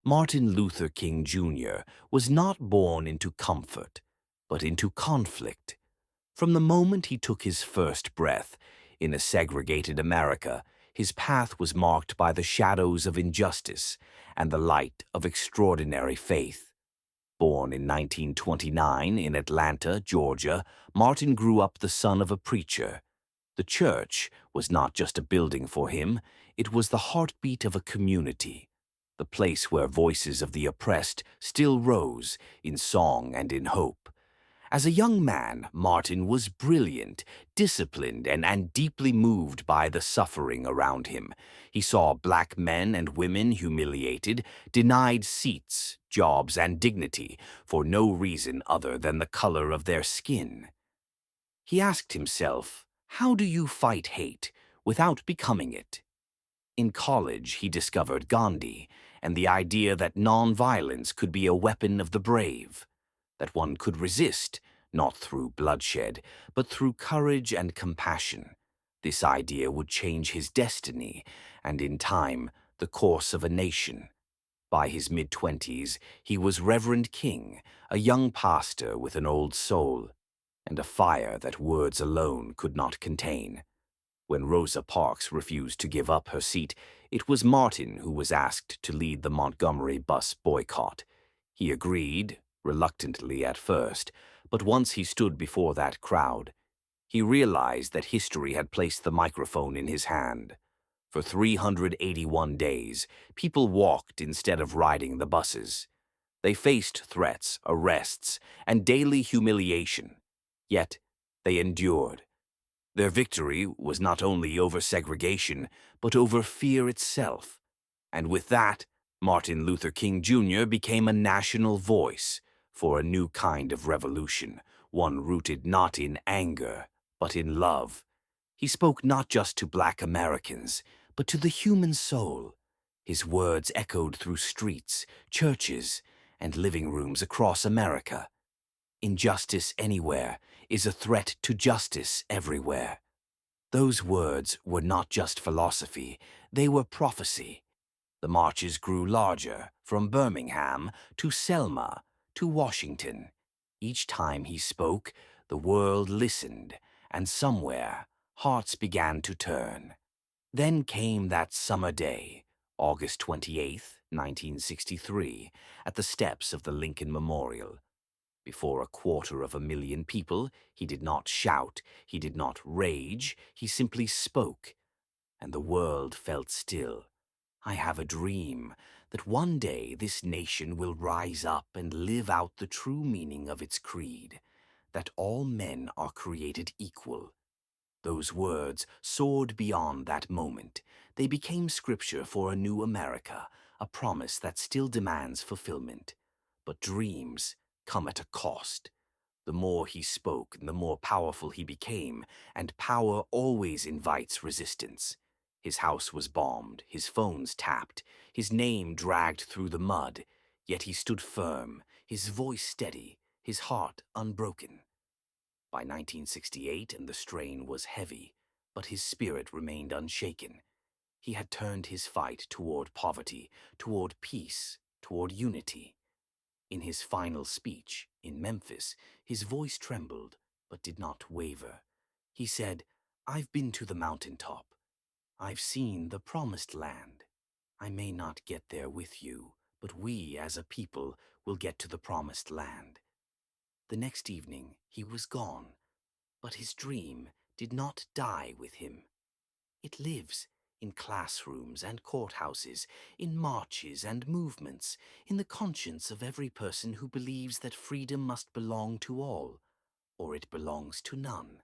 Martin Luther King Jr. was not born into comfort, but into conflict. From the moment he took his first breath in a segregated America, his path was marked by the shadows of injustice and the light of extraordinary faith. Born in 1929 in Atlanta, Georgia, Martin grew up the son of a preacher. The church was not just a building for him, it was the heartbeat of a community, the place where voices of the oppressed still rose in song and in hope. As a young man, Martin was brilliant, disciplined, and deeply moved by the suffering around him. He saw black men and women humiliated, denied seats, jobs, and dignity for no reason other than the color of their skin. He asked himself, how do you fight hate without becoming it? In college, he discovered Gandhi and the idea that nonviolence could be a weapon of the brave, that one could resist, not through bloodshed, but through courage and compassion. This idea would change his destiny and, in time, the course of a nation. By his mid-20s, he was Reverend King, a young pastor with an old soul and a fire that words alone could not contain. When Rosa Parks refused to give up her seat, it was Martin who was asked to lead the Montgomery bus boycott. He agreed, reluctantly at first, but once he stood before that crowd, he realized that history had placed the microphone in his hand. For 381 days, people walked instead of riding the buses. They faced threats, arrests, and daily humiliation. Yet, they endured. Their victory was not only over segregation, but over fear itself. And with that, Martin Luther King Jr. became a national voice for a new kind of revolution, one rooted not in anger, but in love. He spoke not just to Black Americans, but to the human soul. His words echoed through streets, churches, and living rooms across America. Injustice anywhere is a threat to justice everywhere. Those words were not just philosophy, they were prophecy. The marches grew larger, from Birmingham to Selma to Washington. Each time he spoke, the world listened, and somewhere, hearts began to turn. Then came that summer day, August 28th, 1963, at the steps of the Lincoln Memorial. Before 250,000 people, he did not shout, he did not rage, he simply spoke, and the world felt still. I have a dream that one day this nation will rise up and live out the true meaning of its creed, that all men are created equal. Those words soared beyond that moment. They became scripture for a new America, a promise that still demands fulfillment. But dreams come at a cost. The more he spoke, the more powerful he became, and power always invites resistance. His house was bombed, his phones tapped, his name dragged through the mud, yet he stood firm, his voice steady, his heart unbroken. By 1968, and the strain was heavy, but his spirit remained unshaken. He had turned his fight toward poverty, toward peace, toward unity. In his final speech, in Memphis, his voice trembled, but did not waver. He said, "I've been to the mountaintop. I've seen the promised land. I may not get there with you, but we, as a people, will get to the promised land." The next evening, he was gone, but his dream did not die with him. It lives in classrooms and courthouses, in marches and movements, in the conscience of every person who believes that freedom must belong to all, or it belongs to none.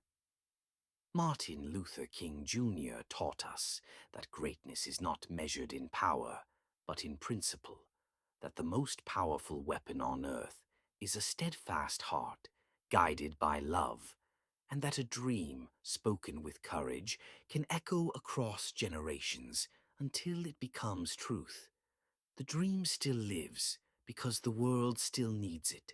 Martin Luther King Jr. taught us that greatness is not measured in power, but in principle, that the most powerful weapon on earth is a steadfast heart, guided by love, and that a dream, spoken with courage, can echo across generations until it becomes truth. The dream still lives because the world still needs it.